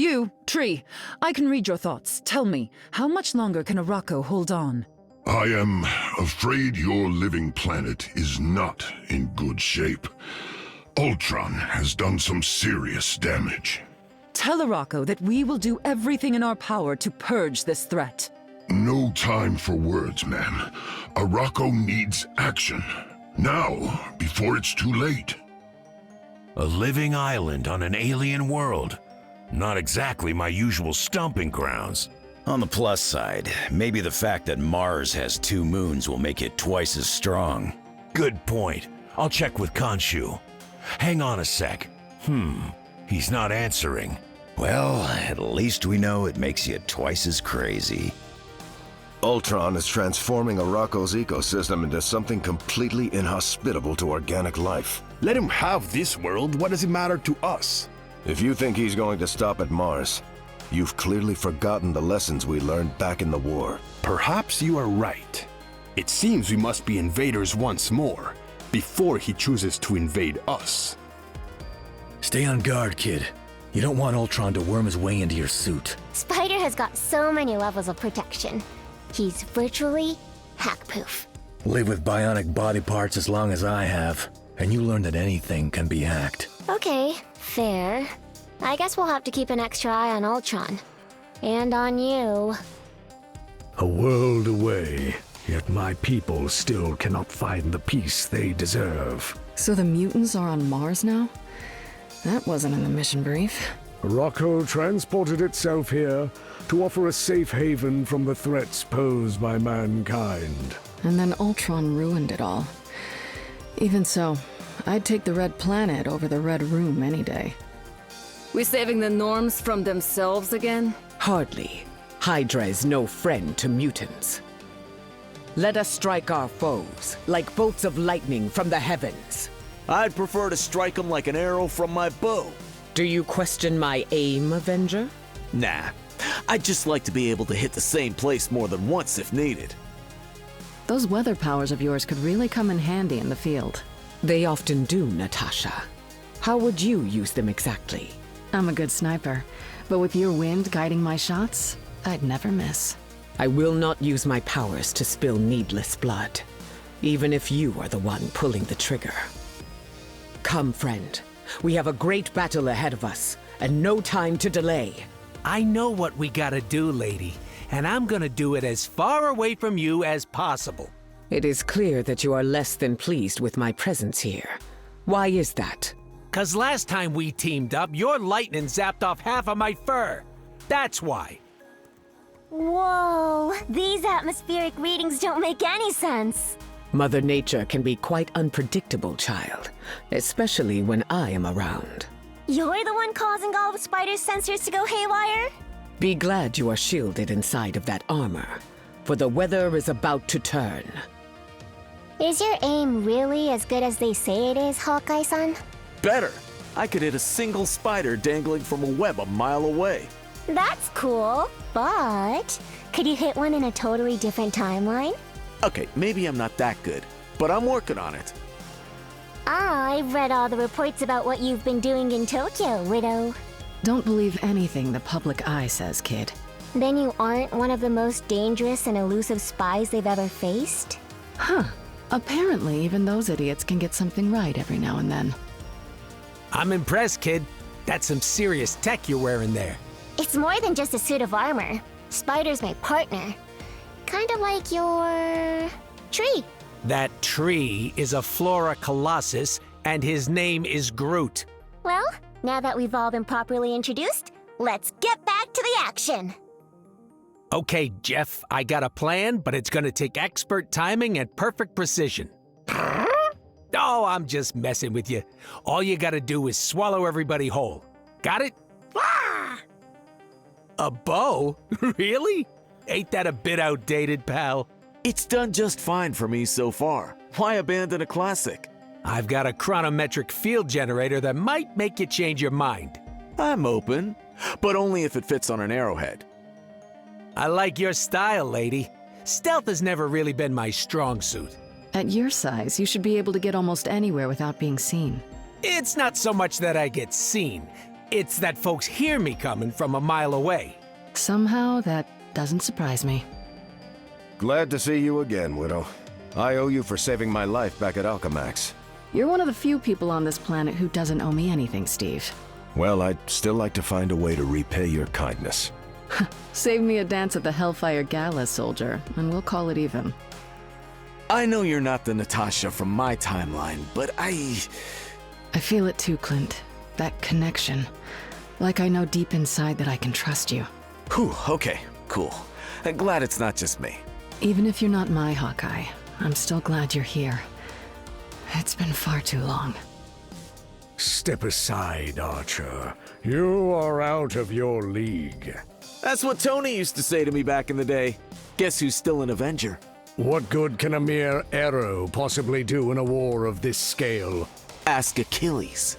You, Tree, I can read your thoughts. Tell me, how much longer can Arakko hold on? I am afraid your living planet is not in good shape. Ultron has done some serious damage. Tell Arakko that we will do everything in our power to purge this threat. No time for words, ma'am. Arakko needs action. Now, before it's too late. A living island on an alien world. Not exactly my usual stomping grounds. On the plus side, maybe the fact that Mars has 2 moons will make it twice as strong. Good point. I'll check with Khonshu. Hang on a sec. He's not answering. Well, at least we know it makes you twice as crazy. Ultron is transforming Arakko's ecosystem into something completely inhospitable to organic life. Let him have this world. What does it matter to us? If you think he's going to stop at Mars, you've clearly forgotten the lessons we learned back in the war. Perhaps you are right. It seems we must be invaders once more, before he chooses to invade us. Stay on guard, kid. You don't want Ultron to worm his way into your suit. Spider has got so many levels of protection. He's virtually hack-proof. Live with bionic body parts as long as I have, and you learn that anything can be hacked. Okay, fair. I guess we'll have to keep an extra eye on Ultron. And on you. A world away, yet my people still cannot find the peace they deserve. So the mutants are on Mars now? That wasn't in the mission brief. Arakko transported itself here to offer a safe haven from the threats posed by mankind. And then Ultron ruined it all. Even so, I'd take the Red Planet over the Red Room any day. We saving the norms from themselves again? Hardly. Hydra is no friend to mutants. Let us strike our foes, like bolts of lightning from the heavens. I'd prefer to strike them like an arrow from my bow. Do you question my aim, Avenger? Nah. I'd just like to be able to hit the same place more than once if needed. Those weather powers of yours could really come in handy in the field. They often do, Natasha. How would you use them exactly? I'm a good sniper, but with your wind guiding my shots, I'd never miss. I will not use my powers to spill needless blood, even if you are the one pulling the trigger. Come, friend. We have a great battle ahead of us, and no time to delay. I know what we gotta do, lady, and I'm gonna do it as far away from you as possible. It is clear that you are less than pleased with my presence here. Why is that? 'Cause last time we teamed up, your lightning zapped off half of my fur. That's why. Whoa, these atmospheric readings don't make any sense. Mother Nature can be quite unpredictable, child, especially when I am around. You're the one causing all the Spider's sensors to go haywire? Be glad you are shielded inside of that armor, for the weather is about to turn. Is your aim really as good as they say it is, Hawkeye-san? Better. I could hit a single spider dangling from a web a mile away. That's cool, but could you hit one in a totally different timeline? Okay, maybe I'm not that good, but I'm working on it. I've read all the reports about what you've been doing in Tokyo, Widow. Don't believe anything the public eye says, kid. Then you aren't one of the most dangerous and elusive spies they've ever faced? Huh. Apparently, even those idiots can get something right every now and then. I'm impressed, kid. That's some serious tech you're wearing there. It's more than just a suit of armor. Spider's my partner. Kind of like your... tree. That tree is a Flora Colossus, and his name is Groot. Well, now that we've all been properly introduced, let's get back to the action. Okay, Jeff, I got a plan, but it's gonna take expert timing and perfect precision. Oh, I'm just messing with you. All you gotta do is swallow everybody whole. Got it? Ah! A bow? Really? Ain't that a bit outdated, pal? It's done just fine for me so far. Why abandon a classic? I've got a chronometric field generator that might make you change your mind. I'm open, but only if it fits on an arrowhead. I like your style, lady. Stealth has never really been my strong suit. At your size, you should be able to get almost anywhere without being seen. It's not so much that I get seen. It's that folks hear me coming from a mile away. Somehow, that doesn't surprise me. Glad to see you again, Widow. I owe you for saving my life back at Alchemax. You're one of the few people on this planet who doesn't owe me anything, Steve. Well, I'd still like to find a way to repay your kindness. Save me a dance at the Hellfire Gala, soldier, and we'll call it even. I know you're not the Natasha from my timeline, but I feel it too, Clint. That connection. Like I know deep inside that I can trust you. Whew, okay, cool. I'm glad it's not just me. Even if you're not my Hawkeye, I'm still glad you're here. It's been far too long. Step aside, Archer. You are out of your league. That's what Tony used to say to me back in the day. Guess who's still an Avenger? What good can a mere arrow possibly do in a war of this scale? Ask Achilles.